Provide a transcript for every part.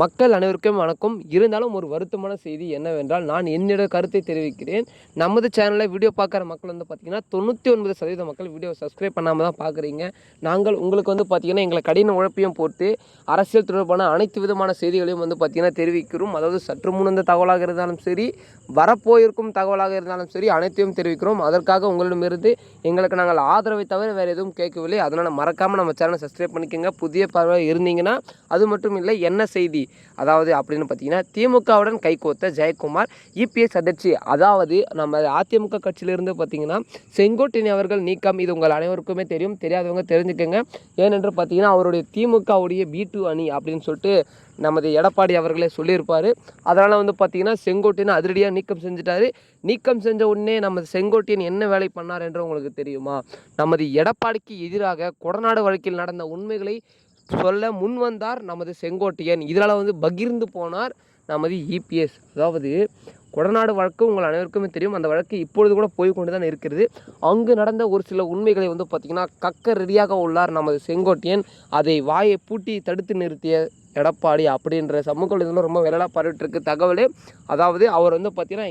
மக்கள் அனைவருக்கும் வணக்கம். இருந்தாலும் ஒரு வருத்தமான செய்தி என்னவென்றால், நான் என்னோட கருத்தை தெரிவிக்கிறேன். நமது சேனலில் வீடியோ பார்க்குற மக்கள் வந்து பார்த்திங்கன்னா 99% மக்கள் வீடியோ சப்ஸ்கிரைப் பண்ணாமல் தான் பார்க்குறீங்க. நாங்கள் உங்களுக்கு வந்து பார்த்திங்கன்னா எங்களை கடின உழைப்பையும் போட்டு அரசியல் தொடர்பான அனைத்து விதமான செய்திகளையும் வந்து பார்த்திங்கன்னா தெரிவிக்கிறோம். அதாவது சற்று முன் வந்த தகவலாக இருந்தாலும் சரி, வரப்போயிருக்கும் தகவலாக இருந்தாலும் சரி, அனைத்தையும் தெரிவிக்கிறோம். அதற்காக உங்களிடமிருந்து எங்களுக்கு நாங்கள் ஆதரவை தவிர வேறு எதுவும் கேட்கவில்லை. அதனால் மறக்காமல் நம்ம சேனலை சப்ஸ்கிரைப் பண்ணிக்கோங்க. புதிய பார்வை இருந்தீங்கன்னா. அது மட்டும் இல்லை, என்ன செய்தி அதாவது அப்படின்னு பார்த்தீங்கன்னா, திமுகவுடன் கைகோத்த ஜெயக்குமார் இபிஎஸ் அதிர்ச்சி. அதாவது நம்ம அதிமுக கட்சியிலிருந்து பார்த்தீங்கன்னா செங்கோட்டையன் அவர்கள் நீக்கம். இது உங்கள் அனைவருக்குமே தெரியும். தெரியாதவங்க தெரிஞ்சுக்கோங்க. ஏனென்று பார்த்தீங்கன்னா, அவருடைய திமுகவுடைய B2 அணி அப்படின்னு சொல்லிட்டு நமது எடப்பாடி அவர்களே சொல்லியிருப்பார். அதனால் வந்து பார்த்திங்கன்னா செங்கோட்டையன் அதிரடியாக நீக்கம் செஞ்சுட்டார். நீக்கம் செஞ்ச உடனே நமது செங்கோட்டையன் என்ன வேலை பண்ணார் என்று உங்களுக்கு தெரியுமா? நமது எடப்பாடிக்கு எதிராக கொடநாடு வழக்கில் நடந்த உண்மைகளை சொல்ல முன் வந்தார் நமது செங்கோட்டையன். இதனால் வந்து பகிர்ந்து போனார் நமது இபிஎஸ். அதாவது கொடநாடு வழக்கு உங்கள் அனைவருக்குமே தெரியும். அந்த வழக்கு இப்பொழுது கூட போய் கொண்டு தான் இருக்கிறது. அங்கு நடந்த ஒரு சில உண்மைகளை வந்து பார்த்திங்கன்னா கக்க ரெடியாக உள்ளார் நமது செங்கோட்டையன். அதை வாயை பூட்டி தடுத்து நிறுத்திய எடப்பாடி அப்படின்ற சமூக வலைதளம் ரொம்ப விரலாக பரவிட்டுருக்கு தகவல். அதாவது அவர் வந்து பார்த்திங்கன்னா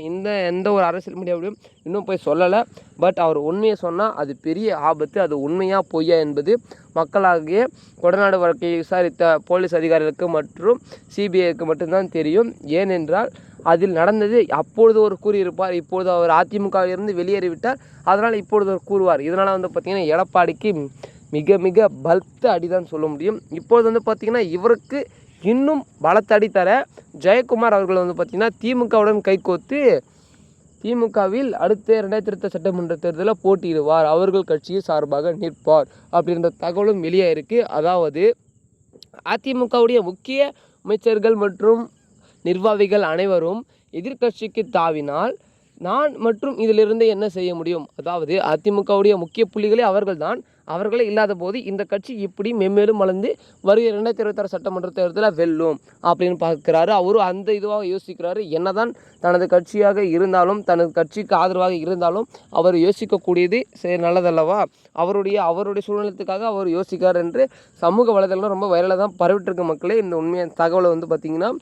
எந்த ஒரு அரசியல் மீடியாவிலும் இன்னும் போய் சொல்லலை. பட் அவர் உண்மையை சொன்னால் அது பெரிய ஆபத்து. அது உண்மையாக பொய்யா என்பது மக்களாகிய கொடநாடு வழக்கை விசாரித்த போலீஸ் அதிகாரிகளுக்கு மற்றும் சிபிஐக்கு மட்டும்தான் தெரியும். ஏனென்றால் அதில் நடந்தது அப்பொழுது ஒரு கூறியிருப்பார். இப்பொழுது அவர் அதிமுகவிலிருந்து வெளியேறிவிட்டார். அதனால் இப்பொழுது அவர் கூறுவார். இதனால் வந்து பார்த்திங்கன்னா எடப்பாடிக்கு மிக மிக பலத்த அடிதான் சொல்ல முடியும். இப்பொழுது வந்து பார்த்திங்கன்னா இவருக்கு இன்னும் பலத்த அடி தர ஜெயக்குமார் அவர்கள் வந்து பார்த்திங்கன்னா திமுகவுடன் கைகோத்து திமுகவில் அடுத்த 2020 சட்டமன்ற தேர்தலில் போட்டியிடுவார். அவர்கள் கட்சியை சார்பாக நிற்பார் அப்படின்ற தகவலும் வெளியே இருக்குது. அதாவது அதிமுகவுடைய முக்கிய அமைச்சர்கள் மற்றும் நிர்வாகிகள் அனைவரும் எதிர்கட்சிக்கு தாவினால் நான் மற்றும் இதிலிருந்து என்ன செய்ய முடியும்? அதாவது அதிமுகவுடைய முக்கிய புள்ளிகளே அவர்கள்தான். அவர்களே இல்லாத போது இந்த கட்சி இப்படி மென்மேலும் வளர்ந்து வருகிற 2026 சட்டமன்ற தேர்தலில் வெல்லும் அப்படின்னு பார்க்குறாரு. அவரும் அந்த இதுவாக யோசிக்கிறாரு. என்னதான் தனது கட்சியாக இருந்தாலும் தனது கட்சிக்கு ஆதரவாக இருந்தாலும் அவர் யோசிக்கக்கூடியது சரி நல்லதல்லவா? அவருடைய சூழ்நிலத்துக்காக அவர் யோசிக்கிறார் என்று சமூக வலைதளம் ரொம்ப வைரலாக தான் பரவிட்டுருக்கு மக்களே. இந்த உண்மையான தகவலை வந்து பார்த்திங்கன்னா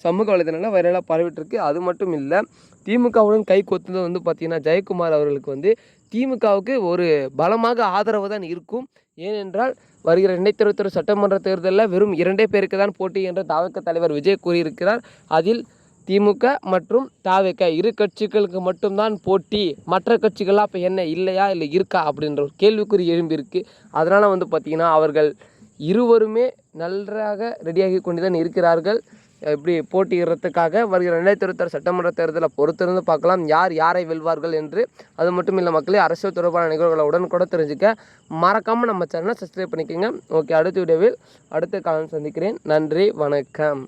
சமூக வலைதளங்களில் வைரலாக பரவிட்டுருக்கு. அது மட்டும் இல்லை, திமுகவுடன் கை கொத்துனது வந்து பார்த்திங்கன்னா ஜெயக்குமார் அவர்களுக்கு வந்து திமுகவுக்கு ஒரு பலமாக ஆதரவு தான் இருக்கும். ஏனென்றால் வருகிற 2021 சட்டமன்ற தேர்தலில் வெறும் 2 பேருக்கு தான் போட்டி என்று தவிக தலைவர் விஜய் கூறியிருக்கிறார். அதில் திமுக மற்றும் தவிக இரு கட்சிகளுக்கு மட்டும்தான் போட்டி. மற்ற கட்சிகள்லாம் இப்போ என்ன இல்லையா இல்லை இருக்கா அப்படின்ற ஒரு கேள்விக்குறி எழும்பியிருக்கு. அதனால் வந்து பார்த்திங்கன்னா அவர்கள் இருவருமே நன்றாக ரெடியாகி கொண்டு தான் இருக்கிறார்கள். இப்படி போட்டியிடுறதுக்காக வருகிற 2026 சட்டமன்ற தேர்தலை பொறுத்திருந்து பார்க்கலாம் யார் யாரை வெல்வார்கள் என்று. அது மட்டும் இல்லை மக்களே, அரசியல் தொடர்பான நிகழ்வுகளை உடனுக்கூட தெரிஞ்சுக்க மறக்காமல் நம்ம சேனலை சப்ஸ்கிரைப் பண்ணிக்கோங்க. ஓகே, அடுத்த வீடியோவில் அடுத்த காலம் சந்திக்கிறேன். நன்றி, வணக்கம்.